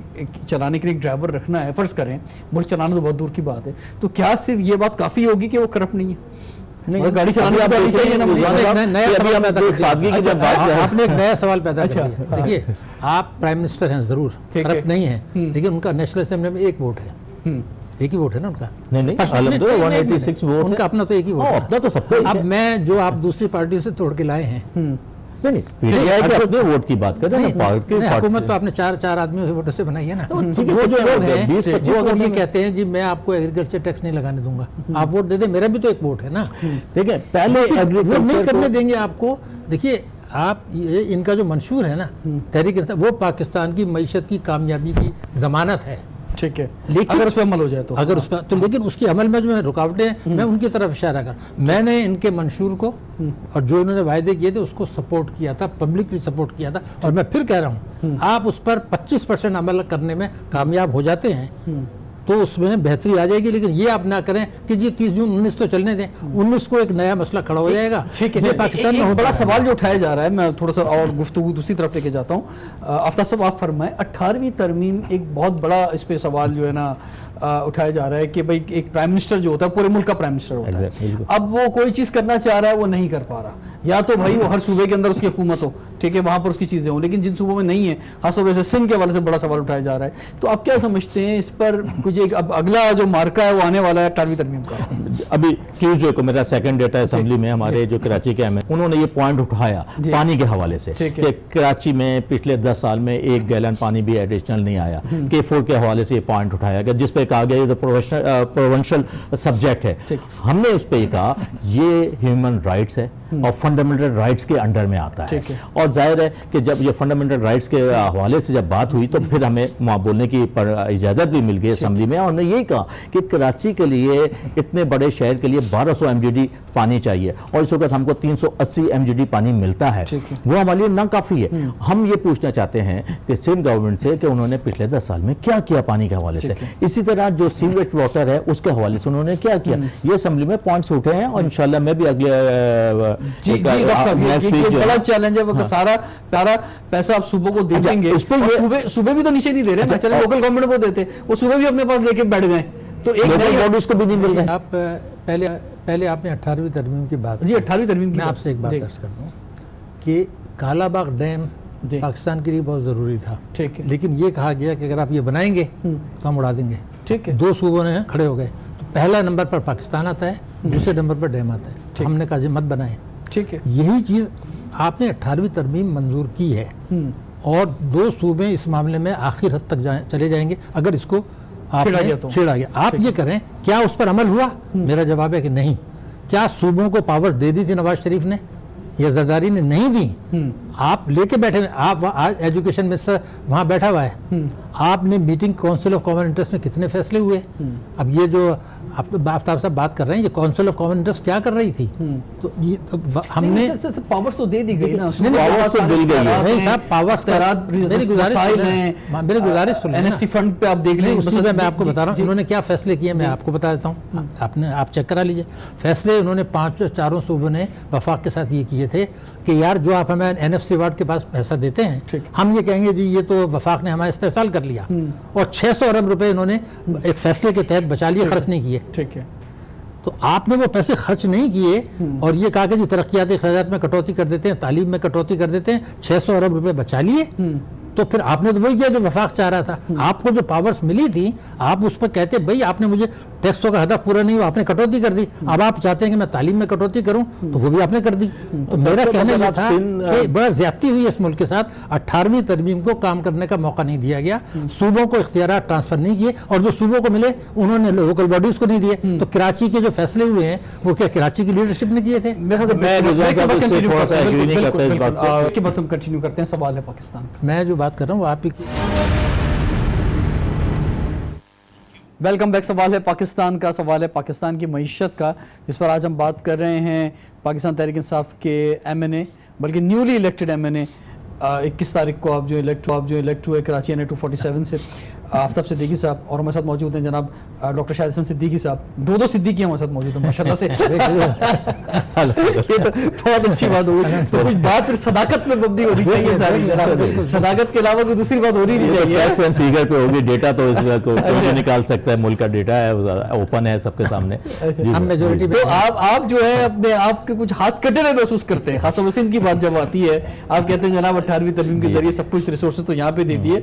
Speaker 1: चलाने के लिए ड्राइवर रखना है, फर्ज करें मुल्क चलाना तो बहुत दूर की बात है, तो क्या सिर्फ ये बात काफी होगी कि वो करप्ट नहीं है? नहीं, गाड़ी चलाने आपने चाहिए ना।
Speaker 2: आपने एक नया सवाल पैदा कर दिया। देखिए, आप प्राइम मिनिस्टर हैं, जरूर करप्ट नहीं है, लेकिन उनका नेशनल असेंबली में एक वोट है, एक ही वोट है ना उनका।
Speaker 3: नहीं 186 वोट
Speaker 2: उनका अपना तो एक ही वोट है,
Speaker 3: अपना तो सबका।
Speaker 2: अब मैं जो आप दूसरी पार्टी से तोड़ के लाए हैं
Speaker 3: नहीं, पीटीआई के अपने वोट की बात कर रहे हैं,
Speaker 2: हुकूमत तो आपने चार आदमियों के वोटों से बनाई है ना। वो जो लोग हैं वो अगर ये कहते हैं जी मैं आपको एग्रीकल्चर टैक्स नहीं लगाने दूंगा, आप वोट दे दें, मेरा भी तो एक वोट है ना,
Speaker 3: ठीक है, पहले
Speaker 2: वो नहीं करने देंगे आपको। देखिए आप ये इनका जो मंशूर है ना तहरीक इंसाफ, वो पाकिस्तान की मईशत की कामयाबी की जमानत है,
Speaker 1: ठीक है, लेकिन अगर उस पर अमल हो जाए तो,
Speaker 2: अगर उस पर तो, लेकिन उसकी अमल में जो रुकावटें मैं उनकी तरफ इशारा कर, मैंने इनके मंशूर को और जो इन्होंने वायदे किए थे उसको सपोर्ट किया था, पब्लिकली सपोर्ट किया था, और मैं फिर कह रहा हूँ आप उस पर 25% अमल करने में कामयाब हो जाते हैं तो उसमें बेहतरी आ जाएगी। लेकिन ये आप ना करें कि जी 30 जून 19 तो चलने दें, 19 को एक नया मसला खड़ा हो जाएगा।
Speaker 1: ठीक है, पाकिस्तान में बड़ा सवाल जो उठाया जा रहा है, मैं थोड़ा सा और गुफ्तगू दूसरी तरफ लेके जाता हूँ। आफ्ताब साहब आप फरमाएं, 18वीं तरमीम एक बहुत बड़ा इस पे सवाल जो है ना उठाया जा रहा है कि भाई एक प्राइम मिनिस्टर जो होता है पूरे मुल्क का प्राइम मिनिस्टर होता है, अब वो कोई चीज़ करना चाह रहा है वो नहीं कर पा रहा, या तो भाई वो हर सूबे के अंदर उसकी हुकूमत हो, ठीक है, वहाँ पर उसकी चीज़ें हों, लेकिन जिन सूबों में नहीं है, खासतौर से सिंध के हवाले से बड़ा सवाल उठाया जा रहा है। तो आप क्या समझते हैं इस पर, कुछ एक अब अगला जो मार्का है वो आने वाला है 18वीं तरमीम का?
Speaker 3: अभी ट्यूसडे को मेरा सेकंड डेटा असेंबली में हमारे जो कराची के एमएन उन्होंने ये पॉइंट उठाया पानी के हवाले से कि कराची में पिछले 10 साल में 1 गैलन पानी भी एडिशनल नहीं आया। K4 के हवाले से ये पॉइंट उठाया गया जिस पे कहा गया ये तो प्रोविंशियल सब्जेक्ट है। हमने उस पर कहा ये ह्यूमन राइट्स है और फंडामेंटल राइट्स के अंडर में आता है, और जाहिर है कि जब ये फंडामेंटल राइट्स के हवाले से जब बात हुई तो फिर हमें वहाँ बोलने की इजाज़त भी मिल गई असेंबली में, और यही कहा कि कराची के लिए, इतने बड़े शहर के लिए 1200 MGD पानी चाहिए और इस वक्त हमको 380 MGD पानी मिलता है, वो हमारे लिए ना काफ़ी है। हम ये पूछना चाहते हैं कि सिंध गवर्नमेंट से कि उन्होंने पिछले 10 साल में क्या किया पानी के हवाले से, इसी तरह जो सीवेज वाटर है उसके हवाले से उन्होंने क्या किया, ये असेंबली में पॉइंट्स उठे हैं और इंशाल्लाह मैं भी अगले
Speaker 1: बड़ा चैलेंज है वो सारा पैसा आप सूबों को दे देंगे, सूबे भी तो नीचे नहीं दे रहे ना, चले लोकल गवर्नमेंट को देते, वो सूबे भी अपने पास लेके बैठ गए, तो एक नई को भी नहीं मिल रहा।
Speaker 2: आप पहले आपने 18वीं तरमीम की बात,
Speaker 1: जी 18वीं तरमीम की,
Speaker 2: मैं आपसे एक बात अर्ज कर दूं कि कालाबाग डैम पाकिस्तान के लिए बहुत ज़रूरी था, ठीक है, लेकिन ये कहा गया कि अगर आप ये बनाएंगे तो हम उड़ा देंगे, ठीक है, 2 सूबों ने खड़े हो गए, तो पहला नंबर पर पाकिस्तान आता है, दूसरे नंबर पर डैम आता है, हमने कहा जी मत बनाए, ठीक है, यही चीज़ आपने 18वीं तरमीम मंजूर की है और 2 सूबे इस मामले में आखिर हद तक चले जाएंगे अगर इसको छेड़ा गया। आप ये करें, क्या उस पर अमल हुआ? मेरा जवाब है कि नहीं। क्या सूबों को पावर दे दी थी नवाज शरीफ ने या जरदारी ने? नहीं दी। आप लेके बैठे, आप आज एजुकेशन मिनिस्टर वहाँ बैठा हुआ है, आपने meeting council of common interest में कितने फैसले हुए? अब ये जो आफ्ताब साहब बात कर रहे हैं, ये काउंसिल ऑफ कॉमन इंटरेस्ट क्या कर रही थी? तो ये हमने
Speaker 1: पावर्स तो दे दी गई ना,
Speaker 2: मेरी गुजारिश सुन,
Speaker 1: एनएफसी फंड पे आप देख लें,
Speaker 2: मैं आपको बता रहा हूँ इन्होंने क्या फैसले किए, मैं आपको बता देता हूँ, आप चेक करा लीजिए। फैसले उन्होंने 5 सूबों ने वफाक के साथ ये किए थे कि यार जो आप हमें एनएफसी वार्ड के पास पैसा देते हैं, हम ये कहेंगे जी ये तो वफाक ने हमारा इस्तेसाल कर लिया, और 600 अरब रुपए इन्होंने एक फैसले के तहत बचा लिए, खर्च नहीं किए, ठीक है। तो आपने वो पैसे खर्च नहीं किए और ये कहा कि जी तरक्याती अखराजात में कटौती कर देते हैं, तालीम में कटौती कर देते हैं, 600 अरब रुपए बचा लिए, तो फिर आपने तो वही किया जो वफाक चाह रहा था। आपको जो पावर्स मिली थी आप उस पर कहते भाई आपने मुझे टैक्सों का हदफ पूरा नहीं हुआ, आपने कटौती कर दी, अब आप चाहते हैं कि मैं तालीम में कटौती करूं तो वो भी आपने कर दी। तो मेरा कहना यह था कि बड़ा ज्यादती हुई इस मुल्क के साथ, 18वीं तरमीम को काम करने का मौका नहीं दिया गया, सूबों को इख्तियार ट्रांसफर नहीं किए, और जो सूबों को मिले उन्होंने लोकल बॉडीज को नहीं दिए। तो कराची के जो फैसले हुए हैं वो क्या कराची की लीडरशिप ने किए थे?
Speaker 1: कंटिन्यू करते हैं, सवाल है पाकिस्तान।
Speaker 2: मैं जो बात कर रहा हूँ आप ही।
Speaker 1: Welcome back. सवाल है पाकिस्तान का, सवाल है पाकिस्तान की मईशत का, जिस पर आज हम बात कर रहे हैं पाकिस्तान तहरीक इंसाफ के MNA, बल्कि न्यूली इलेक्टेड MNA 21 तारीख को आप जो इलेक्ट हुए कराची NA 247 से, आफ्ताब सिद्दीकी साहब, और हमारे साथ मौजूद हैं जनाब डॉक्टर शाहिद हसन सिद्दीकी साहब, 2 सिद्दीकी हमारे साथ मौजूद हैं माशाल्लाह से। ये तो बहुत अच्छी बात होगी, तो कुछ बात फिर सदाकत में मबनी होनी चाहिए सारी, सदाकत के अलावा कोई दूसरी बात होनी नहीं चाहिए।
Speaker 3: फिगर पे होगी, डेटा तो इसको निकाल सकता है, मुल्क का डेटा है, ओपन है सबके सामने।
Speaker 1: तो आप जो है अपने आप के कुछ हाथ कटे हुए महसूस करते हैं, खासतौर से इनकी बात जब आती है, आप कहते हैं जनाब 18वीं तरमीम के जरिए सब कुछ रिसोर्सेज तो यहाँ पे देती है,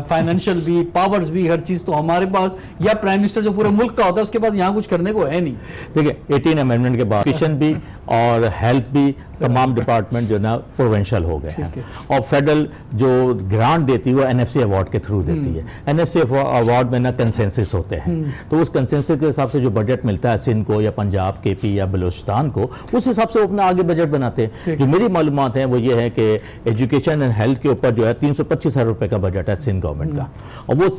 Speaker 1: फाइनेंशियल भी, पावर्स भी, हर चीज तो हमारे पास, या प्राइम मिनिस्टर जो पूरे मुल्क का होता है उसके पास यहाँ कुछ करने को है नहीं।
Speaker 3: देखिए 18 अमेंडमेंट के बाद किशन भी और हेल्थ भी, तमाम डिपार्टमेंट जो ना प्रोविंशियल हो गए हैं। और फेडरल जो ग्रांट देती है वो एनएफसी अवार्ड के थ्रू देती है। एनएफसी अवार्ड में ना कंसेंसस होते हैं, तो उस कंसेंसस के हिसाब से जो बजट मिलता है सिंध को या पंजाब, केपी या बलूचिस्तान को, उस हिसाब से वो अपना आगे बजट बनाते हैं। जो मेरी मालूमात है वो ये है कि एजुकेशन एंड हेल्थ के ऊपर जो है 325,000 रुपए का बजट है सिंध गवर्नमेंट का, और वो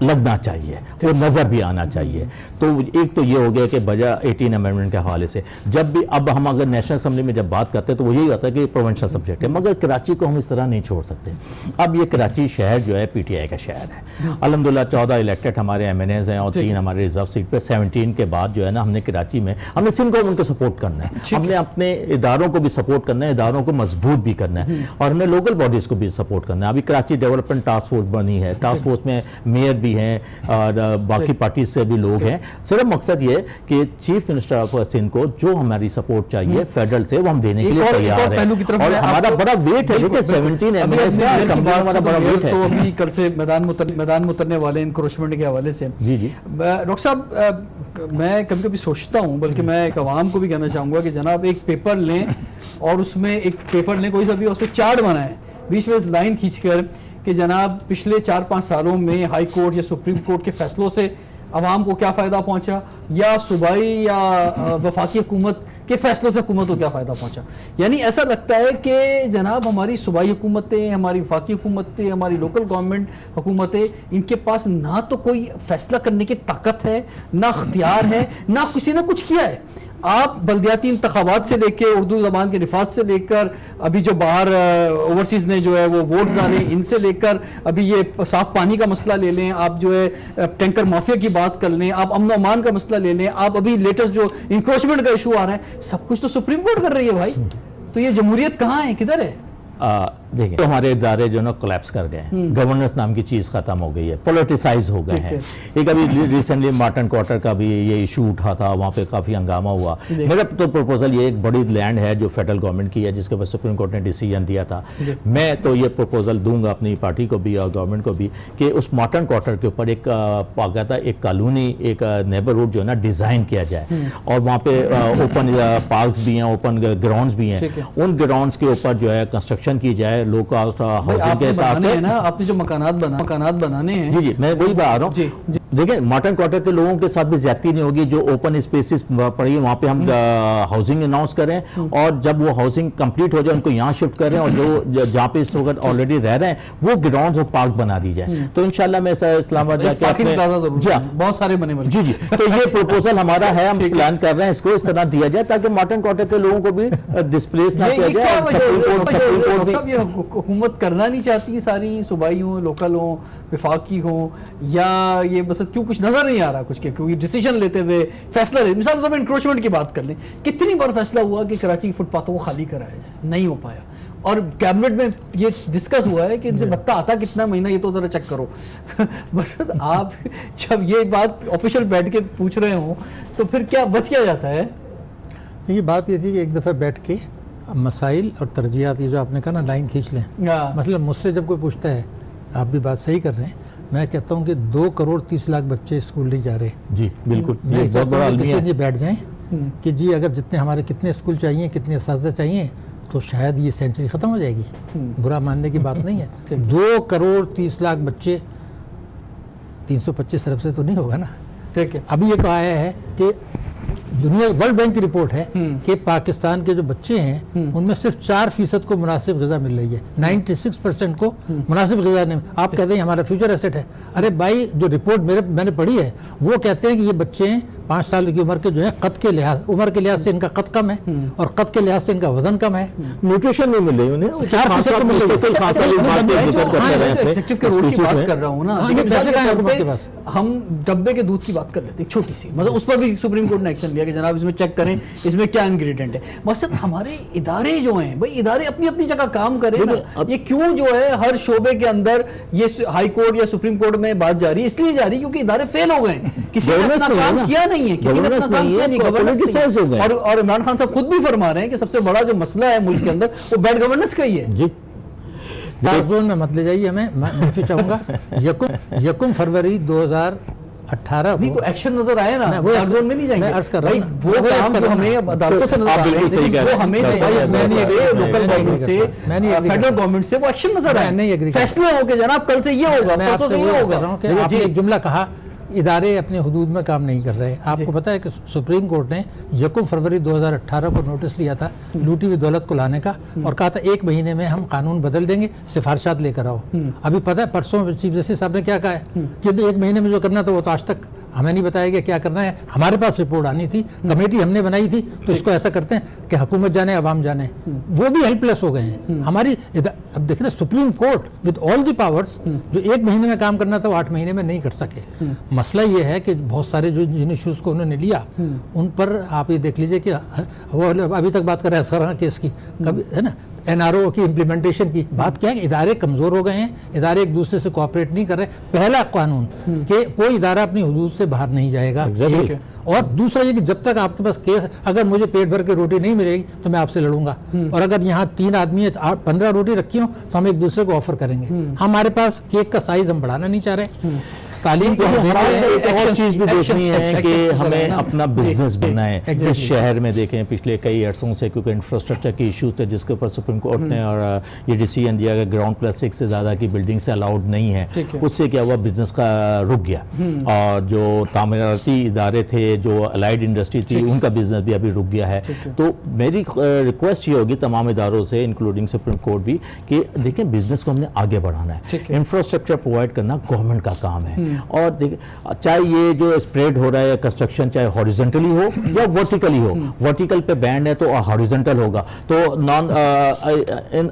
Speaker 3: लगना चाहिए, वो नजर भी आना चाहिए। तो एक तो ये हो गया कि बजट 18 अमेंडमेंट के हवाले से जब भी, अब हम अगर नेशनल असेंबली में जब बात करते हैं तो वो यही होता है कि प्रोविंशियल सब्जेक्ट है, मगर कराची को हम इस तरह नहीं छोड़ सकते। अब ये कराची शहर जो है पीटीआई का शहर है, अल्हम्दुलिल्लाह 14 इलेक्टेड हमारे एमएनएज हैं और 3 हमारे रिजर्व सीट पे, 17 के बाद जो है ना हमने कराची में हमने सिंध गवर्नमेंट को सपोर्ट करना है, हमने अपने इदारों को भी सपोर्ट करना है, इदारों को मजबूत भी करना है, और हमने लोकल बॉडीज को भी सपोर्ट करना है। अभी कराची डेवलपमेंट टास्क फोर्स बनी है, टास्क फोर्स में मेयर भी हैं और बाकी पार्टी से भी लोग हैं। सिर्फ मकसद ये कि चीफ मिनिस्टर ऑफ सिंध को जो हमारी सपोर्ट चाहिए फेडरल से वो हम देने के लिए तैयार हैं, और हमारा बड़ा वेट है, देखिए 17 एमएलएस का हमारा बड़ा वेट है।
Speaker 1: तो अभी कल से मैदान में उतरने वाले इंक्रोचमेंट के हवाले से
Speaker 3: जी जी
Speaker 1: डॉक्टर साहब, मैं कभी कभी सोचता हूँ, बल्कि मैं एक आवाम को भी कहना चाहूँगा कि जनाब एक पेपर लें और उसमें एक पेपर लें कोई सा भी, उस पर चार्ट बनाएं, बीच में लाइन खींचकर कि जनाब पिछले 4-5 सालों में हाई कोर्ट या सुप्रीम कोर्ट के फैसलों से आवाम को क्या फ़ायदा पहुंचा, या सूबाई या वफाकी हुकूमत के फैसलों से हुकूमत को क्या फ़ायदा पहुंचा। यानी ऐसा लगता है कि जनाब हमारी सूबाई हुकूमतें, हमारी वफाकी हुकूमतें, हमारी लोकल गवर्नमेंट हुकूमतें, इनके पास ना तो कोई फैसला करने की ताकत है, ना अख्तियार है, ना किसी ने कुछ किया है। आप बल्दियाती इंतखाबात से लेकर उर्दू ज़बान के निफाज से लेकर अभी जो बाहर ओवरसीज़ ने जो है वो वोट्स डाले, इनसे लेकर अभी ये साफ पानी का मसला ले लें, आप जो है टैंकर माफिया की बात कर लें, आप अमन अमान का मसला ले लें, आप अभी लेटेस्ट जो इंक्रोचमेंट का इशू आ रहा है, सब कुछ तो सुप्रीम कोर्ट कर रही है भाई। तो ये जमहूरियत कहाँ है, किधर है?
Speaker 3: देखिए तो हमारे इदारे जो ना कोलैप्स कर गए हैं, गवर्नेंस नाम की चीज़ खत्म हो गई है, पॉलिटिसाइज हो गए हैं। एक अभी रिसेंटली मार्टन क्वार्टर का भी ये इशू उठा था, वहाँ पे काफ़ी हंगामा हुआ। मेरा तो प्रपोजल ये, एक बड़ी लैंड है जो फेडरल गवर्नमेंट की है, जिसके ऊपर सुप्रीम कोर्ट ने डिसीजन दिया था। मैं तो ये प्रपोजल दूंगा अपनी पार्टी को भी और गवर्नमेंट को भी कि उस मार्टन क्वार्टर के ऊपर एक बाकायदा एक कॉलोनी, एक नेबरहुड जो है ना डिज़ाइन किया जाए, और वहाँ पे ओपन पार्क्स भी हैं, ओपन ग्राउंड्स भी हैं, उन ग्राउंड्स के ऊपर जो है कंस्ट्रक्शन की जाए, लो कास्ट हाउसिंग के साथ है ना। आपने जो मकानात बनाने हैं, जी जी मैं वही बता रहा हूँ। देखिए मार्टन क्वार्टर के लोगों के साथ भी ज्यादती नहीं होगी, जो ओपन स्पेसेस पड़ी है वहाँ पे हम हाउसिंग अनाउंस करें, और जब वो हाउसिंग कंप्लीट हो जाए उनको यहाँ शिफ्ट करें, और जो जहाँ पे इस वक्त ऑलरेडी रह रहे हैं वो ग्राउंड और पार्क बना दी जाए। तो इंशाल्लाह मैं इस्लामाबाद जाके बहुत सारे बने जी जी तो ये प्रपोजल हमारा है, हम प्लान कर रहे हैं इसको इस तरह दिया जाए ताकि मार्टन क्वार्टर के लोगों को भी डिस्प्लेस ना किया जाए। ये हुकूमत करना नहीं चाहती, सारी सूबाई हो, लोकल हो, विफाकी हो, या ये बस क्यों कुछ नजर नहीं आ रहा कुछ के, क्योंकि डिसीजन लेते हुए फैसला ले, मिसाल तौर पर इंक्रोचमेंट की बात कर लें, कितनी बार फैसला हुआ कि कराची की फुटपाथों को खाली कराया जाए, नहीं हो पाया, और कैबिनेट में ये डिस्कस हुआ है कि इनसे भत्ता आता कितना महीना ये तो जरा चेक करो। बस आप जब ये बात ऑफिशियल बैठ के पूछ रहे हो तो फिर क्या बच क्या जाता है?
Speaker 2: ये बात ये थी कि एक दफ़ा बैठ के मसाइल और तरजीहात, ये जो आपने कहा ना लाइन खींच लें, मतलब मुझसे जब कोई पूछता है, आप भी बात सही कर रहे हैं, मैं कहता हूँ कि 2 करोड़ 30 लाख बच्चे स्कूल नहीं जा रहे। जी बिल्कुल, मैं चाहता हूँ कि ये बैठ जाएं कि जी अगर जितने हमारे कितने स्कूल चाहिए, कितने असातिज़ा चाहिए, तो शायद ये सेंचुरी ख़त्म हो जाएगी। बुरा मानने की बात नहीं है। 2 करोड़ 30 लाख बच्चे 325 अरब से तो नहीं होगा ना। ठीक है, अभी ये कहा है कि दुनिया वर्ल्ड बैंक की रिपोर्ट है कि पाकिस्तान के जो बच्चे हैं उनमें सिर्फ 4% को मुनासिब ग़िज़ा मिल रही है, 96% को मुनासिब ग़िज़ा नहीं। आप कहते हैं हमारा फ्यूचर एसेट है। अरे भाई, जो रिपोर्ट मैंने पढ़ी है वो कहते हैं कि ये बच्चे 5 साल की उम्र के जो है कद के लिहाज, उम्र के लिहाज से इनका कद कम है और कद के लिहाज से इनका वजन कम है, न्यूट्रिशन नहीं मिल रही उन्हें, 4% को मिल रही है। हम डब्बे के दूध की बात कर लेते हैं, छोटी सी, मतलब उस पर भी सुप्रीम कोर्ट ने एक्शन लिया कि जनाब इसमें चेक करें इसमें क्या इंग्रेडिएंट है। मकसद हमारे इदारे जो हैं भाई, इदारे अपनी अपनी जगह काम करें ना। ये क्यों जो है हर शोबे के अंदर ये हाई कोर्ट या सुप्रीम कोर्ट में बात जा रही है, इसलिए जा रही क्योंकि इदारे फेल हो गए, किसी ने अपना काम किया नहीं है, किसी ने अपना काम किया नहीं, गवर्नेंस नहीं। और इमरान खान साहब खुद भी फरमा रहे हैं कि सबसे बड़ा जो मसला है मुल्क के अंदर वो बैड गवर्नेंस का ही है। जी जोन में मत ले जाइए हमें, मैं माफी चाहूँगा। 1 फरवरी 2000 18
Speaker 1: को एक्शन नजर आया ना, वो जोन में नहीं जाएंगे।
Speaker 2: मैं अर्ज कर रहा हूं
Speaker 1: वो काम जो हमें अदालतों से नजर आ रहे हैं, वो हमें लोकल गवर्नमेंट से, फेडरल गवर्नमेंट से वो एक्शन नजर आया, फैसले हो गए जनाब कल से ये होगा, परसों से ये होगा।
Speaker 2: आपने एक जुमला कहा, इदारे अपने हुदूद में काम नहीं कर रहे। आपको पता है कि सुप्रीम कोर्ट ने 1 फरवरी 2018 को नोटिस लिया था लूटी हुई दौलत को लाने का, और कहा था 1 महीने में हम कानून बदल देंगे, सिफारिशात लेकर आओ। अभी पता है परसों चीफ जस्टिस साहब ने क्या कहा है कि 1 महीने में जो करना था वो तो आज तक हमें नहीं बताया गया क्या करना है। हमारे पास रिपोर्ट आनी थी, कमेटी हमने बनाई थी, तो इसको ऐसा करते हैं कि हुकूमत जाने अवाम जाने। वो भी हेल्पलेस हो गए हैं हमारी। अब देखिए ना, supreme court with all the powers, जो 1 महीने में काम करना था वो 8 महीने में नहीं कर सके। मसला ये है कि बहुत सारे जो जिन इशूज़ को उन्होंने लिया उन पर आप ये देख लीजिए कि वो अभी तक बात कर रहे हैं असगरखां केस की, कभी है ना, NRO की इम्प्लीमेंटेशन की बात क्या है, इदारे कमज़ोर हो गए हैं, इदारे एक दूसरे से कोऑपरेट नहीं कर रहे। पहला कानून कि कोई इदारा अपनी हुदूद से बाहर नहीं जाएगा, और दूसरा ये कि जब तक आपके पास केस, अगर मुझे पेट भर के रोटी नहीं मिलेगी तो मैं आपसे लड़ूंगा, और अगर यहाँ 3 आदमी 15 रोटी रखी हो तो हम एक दूसरे को ऑफर करेंगे। हमारे पास केक का साइज हम बढ़ाना नहीं चाह रहे, तालीम को
Speaker 3: और चीज भी देखनी है कि हमें अपना बिजनेस बनना है। इस शहर में देखें पिछले कई अरसों से, क्योंकि इंफ्रास्ट्रक्चर के इश्यूज थे जिसके ऊपर सुप्रीम कोर्ट ने और ये डिसीजन दिया कि ग्राउंड +6 से ज़्यादा की बिल्डिंग से अलाउड नहीं है। उससे क्या हुआ, बिजनेस का रुक गया, और जो तामीराती इदारे थे, जो अलाइड इंडस्ट्री थी, उनका बिजनेस भी अभी रुक गया है। तो मेरी रिक्वेस्ट ये होगी तमाम इदारों से, इंक्लूडिंग सुप्रीम कोर्ट भी, कि देखें बिजनेस को हमने आगे बढ़ाना है, इंफ्रास्ट्रक्चर प्रोवाइड करना गवर्नमेंट का काम है। और देखिए, चाहे ये जो स्प्रेड हो रहा है कंस्ट्रक्शन, चाहे हॉरिजॉन्टली हो या वर्टिकली हो, वर्टिकल पे बैंड है तो हॉरिजॉन्टल होगा, तो नॉन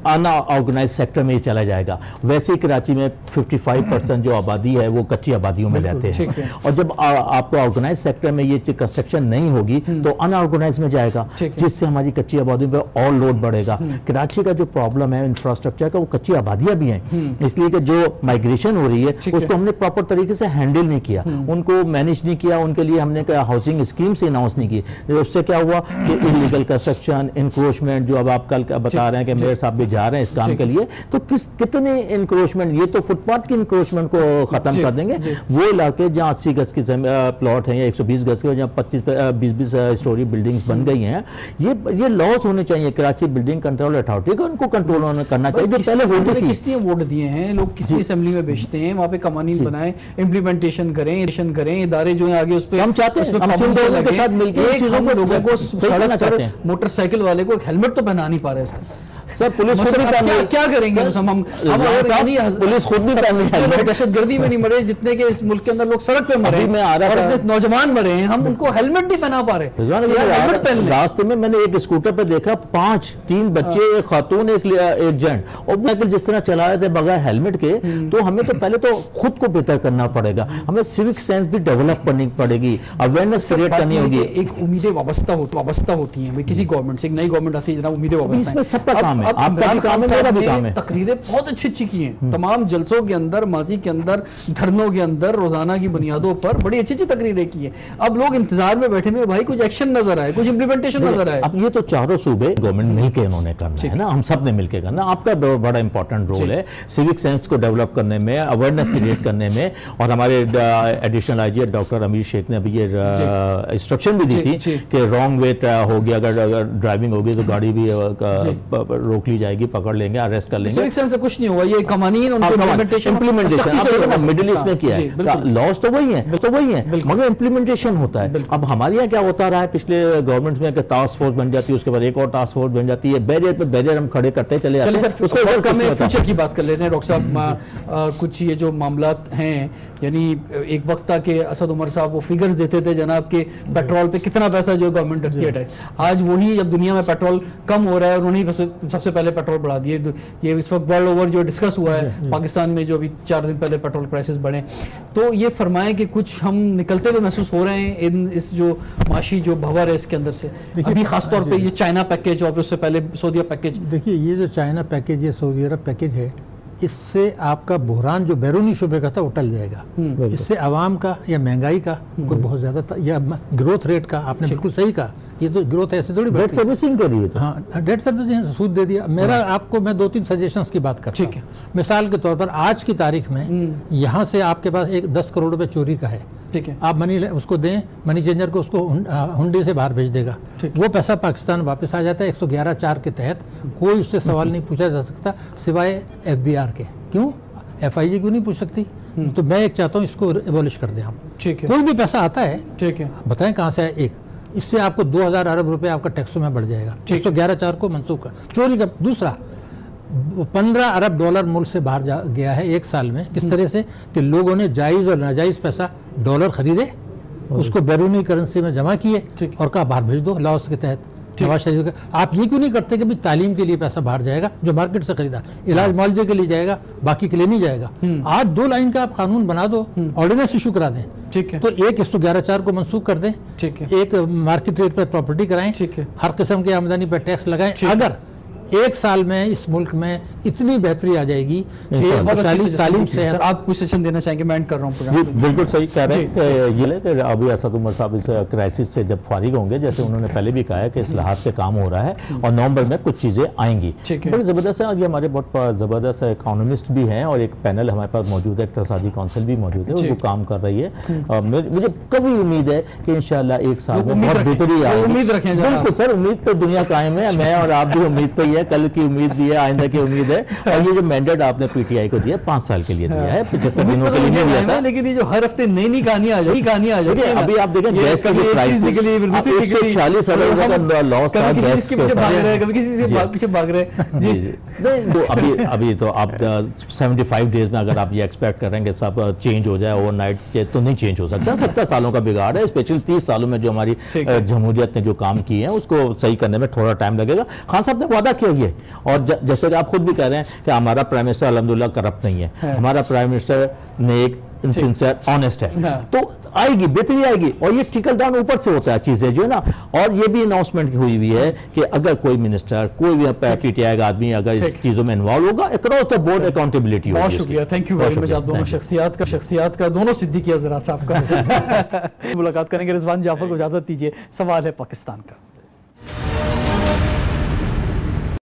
Speaker 3: अनऑर्गेनाइज सेक्टर में ये चला जाएगा। वैसे कराची में 55% जो आबादी है वो कच्ची आबादियों में रहते हैं, और जब आपको ऑर्गेनाइज सेक्टर में ये कंस्ट्रक्शन नहीं होगी तो अनऑर्गेनाइज में जाएगा, जिससे हमारी कच्ची आबादियों पर और लोड बढ़ेगा। कराची का जो प्रॉब्लम है इंफ्रास्ट्रक्चर का, वो कच्ची आबादियां भी हैं, इसलिए कि जो माइग्रेशन हो रही है उसको हमने प्रॉपर तरीके से हैंडल नहीं किया, उनको मैनेज नहीं किया, उनके लिए हमने हाउसिंग स्कीम से अनाउंस नहीं की। उससे क्या हुआ कि इलीगल कंस्ट्रक्शन, इंक्रोचमेंट, जो अब आप कल बता रहे हैं कि मेयर साहब भी जा रहे हैं इस काम के लिए, तो कितने इंक्रोचमेंट, ये तो फुटपाथ की इंक्रोचमेंट को खत्म कर देंगे। वो इलाके जहाँ 80 गज की प्लॉट है या 120 गज के, जहाँ 25-20 स्टोरी बिल्डिंग्स बन गई हैं, ये लॉस होने चाहिए। कराची बिल्डिंग कंट्रोल अथॉरिटी को उनको कंट्रोल करना चाहिए, जो पहले होते थे।
Speaker 1: किसने वोट दिए हैं, लोग किसकी असेंबली में भेजते हैं, वहाँ पे कवानीन बनाए, इम्प्लीमेंटेशन करें, इदारे जो है आगे उस पे
Speaker 3: हम चाहते हैं के साथ मिलकर
Speaker 1: लोगों को सड़क पर मोटरसाइकिल वाले को हेलमेट तो पहना नहीं पा रहे सर।
Speaker 3: पुलिस
Speaker 1: क्या करेंगे हम
Speaker 3: पुलिस खुद भी
Speaker 1: दहशतगर्दी में नहीं मरे जितने के इस मुल्क के अंदर लोग सड़क पे मरे और नौजवान मरे हैं, हम उनको हेलमेट नहीं पहना पा रहे।
Speaker 3: रास्ते में मैंने एक स्कूटर पे देखा 3 बच्चे, एक खातून, एक जेंट, और साइकिल जिस तरह चला रहे थे बगैर हेलमेट के। तो हमें तो पहले तो खुद को बेहतर करना पड़ेगा, हमें सिविक सेंस भी डेवलप करनी पड़ेगी, अवेयरनेस क्रिएट करनी होगी।
Speaker 1: एक उम्मीदें वाबस्ता होती हैं किसी गवर्नमेंट से, एक नई गवर्नमेंट आती है जनाब, उम्मीदें वाबस्ता है,
Speaker 3: सबका काम है।
Speaker 1: इमरान खान साहब ने तकरीरें बहुत अच्छी की हैं, तमाम जलसों के अंदर, माजी के अंदर, धरनों के अंदर, रोजाना की बुनियादों पर बड़ी अच्छी तकरीरें की हैं। अब लोग इंतजार में बैठे हुए, भाई कुछ एक्शन नजर आए, कुछ इंप्लीमेंटेशन नजर आए।
Speaker 3: अब ये तो चारों सूबे गवर्नमेंट मिलकर इन्होंने करना है ना, हम सब ने मिलकर करना। आपका बड़ा इंपॉर्टेंट रोल है सिविक सेंस को डेवलप करने में, अवेयरनेस क्रिएट करने में। और हमारे एडिशनल आईजी डॉक्टर अमीर शेख ने अभी ये इंस्ट्रक्शन भी दी थी कि रॉन्ग वे हो गया, अगर ड्राइविंग होगी तो गाड़ी भी रोक ली जाएगी, पकड़ लेंगे, अरेस्ट कर लेंगे।
Speaker 1: सिविक सेंस से कुछ नहीं हुआ, ये कवानीन उनके इम्प्लीमेंटेशन
Speaker 3: मिडिल ईस्ट में किया है, लॉज तो वही है, मगर इम्प्लीमेंटेशन होता है। अब हमारे यहाँ क्या होता रहा है पिछले गवर्नमेंट में कि टास्क फोर्स बन जाती है, उसके बाद एक और टास्क फोर्स बन जाती है, बैरियर पे बैरियर हम खड़े करते चले जाते हैं।
Speaker 1: फ्यूचर की बात कर लेते हैं डॉक्टर साहब। कुछ ये जो मामला हैं, यानी एक वक्त था कि असद उमर साहब वो फिगर्स देते थे जनाब के पेट्रोल पे कितना पैसा जो गवर्नमेंट रखती है टैक्स। आज वही, जब दुनिया में पेट्रोल कम हो रहा है और उन्हीं सबसे पहले पेट्रोल बढ़ा दिए। ये इस वक्त वर्ल्ड ओवर जो डिस्कस हुआ है पाकिस्तान में, जो अभी 4 दिन पहले पेट्रोल प्राइसेस बढ़े, तो ये फरमाएं कि कुछ हम निकलते हुए महसूस हो रहे हैं इस जो माशी जो भंवर है इसके अंदर से। अभी खासतौर पे ये चाइना पैकेज और उससे पहले सऊदीया पैकेज।
Speaker 2: देखिए, ये जो चाइना पैकेज है, सऊदी अरब पैकेज है, इससे आपका बहरान जो बैरूनी शुबे का था वो टल जाएगा। इससे आवाम का या महंगाई का कोई बहुत ज्यादा या ग्रोथ रेट का, आपने बिल्कुल सही कहा, ये तो ग्रोथ ऐसे थोड़ी
Speaker 3: डेट सर्विसिंग करिए।
Speaker 2: हाँ, डेट सर्विसिंग सूद दे दिया। मेरा आपको मैं 2-3 सजेशंस की बात करता हूँ। मिसाल के तौर पर आज की तारीख में यहाँ से आपके पास एक 10 करोड़ रुपए चोरी का है,
Speaker 1: ठीक है,
Speaker 2: आप मनी उसको दें, मनी चेंजर को उसको हुंडी से बाहर भेज देगा, वो पैसा पाकिस्तान वापस आ जाता है 111(4) के तहत। कोई उससे सवाल नहीं पूछा जा सकता सिवाय FBI के। क्यों FIA क्यों नहीं पूछ सकती? तो मैं एक चाहता हूँ इसको एबॉलिश कर दें आप।
Speaker 1: ठीक है,
Speaker 2: कोई भी पैसा आता है,
Speaker 1: ठीक है,
Speaker 2: बताएं कहाँ से है, एक इससे आपको 2000 अरब रुपए आपका टैक्सों में बढ़ जाएगा। 111(4) को मनसूख कर चोरी का। दूसरा, 15 अरब डॉलर मुल्क से बाहर गया है एक साल में। किस तरह से कि लोगों ने जायज़ और नाजायज़ पैसा डॉलर खरीदे, उसको बैरूनी करेंसी में जमा किए और कहा बाहर भेज दो लाओस के तहत। नवाज शरीफ का आप ये क्यों नहीं करते कि भी तालीम के लिए पैसा बाहर जाएगा जो मार्केट से खरीदा, इलाज मुआवजे के लिए जाएगा, बाकी के लिए नहीं जाएगा। आज 2 लाइन का आप कानून बना दो, ऑर्डिनेंस इशू करा दें।
Speaker 1: ठीक है,
Speaker 2: तो एक 111(4) को मनसूख कर दें।
Speaker 1: ठीक है,
Speaker 2: एक मार्केट रेट पर प्रॉपर्टी कराएं।
Speaker 1: ठीक है,
Speaker 2: हर किस्म की आमदनी पर टैक्स लगाएं। अगर एक साल में इस मुल्क में इतनी बेहतरी आ जाएगी कि तालीम से।
Speaker 1: आप कुछ सेशन देना चाहेंगे? मैं कर रहा हूँ।
Speaker 3: बिल्कुल सही कह रहे हैं। ये कि अभी असद उमर साहब इस क्राइसिस से जब फारिग होंगे, जैसे उन्होंने पहले भी कहा है कि इस्लाहात पे काम हो रहा है और नवंबर में कुछ चीज़ें आएंगी। बड़ी ज़बरदस्त है। आज हमारे बहुत ज़बरदस्त इकोनॉमिस्ट भी हैं और एक पैनल हमारे पास मौजूद है, इक़्तिसादी काउंसिल भी मौजूद है, वो काम कर रही है। मुझे कभी उम्मीद है कि इंशाल्लाह एक साल में बहुत बेहतरी आएगी।
Speaker 1: उम्मीद रखें।
Speaker 3: बिल्कुल सर, उम्मीद तो दुनिया कायम है। मैं और आप भी उम्मीद पे ही है, कल की उम्मीद भी है, आइंदा की उम्मीद है। और ये जो मैंडेट आपने PTI को दिया 5 साल के लिए दिया है, 75 दिनों के लिए नहीं दिया था।
Speaker 1: लेकिन ये जो हर हफ्ते नई नई कहानियां आ जाएगी,
Speaker 3: अभी आप देखें गैस की प्राइस 140 अरब का लॉस था, गैस के पीछे भाग रहे हैं, कभी किसी से पीछे भाग रहे हैं जी। तो अभी तो आप 75 डेज में अगर आप ये एक्सपेक्ट कर रहे हैं कि सब चेंज हो जाए ओवरनाइट, तो नहीं चेंज हो सकता। 70 सालों का बिगाड़ है, स्पेशली 30 सालों में जो हमारी जमहूरियत ने जो काम किए हैं उसको सही करने में थोड़ा टाइम लगेगा। खान साहब ने वादा किया ये, और जैसे कि आप खुद भी कह रहे हैं कि हमारा प्राइम मिनिस्टर अल्हम्दुलिल्लाह करप्ट नहीं है, हमारा प्राइम मिनिस्टर ने एक सिंसियर ऑनेस्ट है, तो आएगी बेहतरी आएगी। और ये ट्रिकल डाउन ऊपर से होता है चीजें जो है ना। और ये भी अनाउंसमेंट हुई हुई है कि अगर कोई मिनिस्टर, कोई भी PTI का आदमी अगर इस चीजों में इन्वॉल्व होगा, अक्रॉस द बोर्ड अकाउंटेबिलिटी होगी।
Speaker 1: बहुत शुक्रिया, थैंक यू वेरी मच। आप दोनों शख्सियात का दोनों सिद्दीकी हज़रात साहब का मुलाकात करेंगे। रिजवान जाफर को इजाजत दीजिए। सवाल है पाकिस्तान का।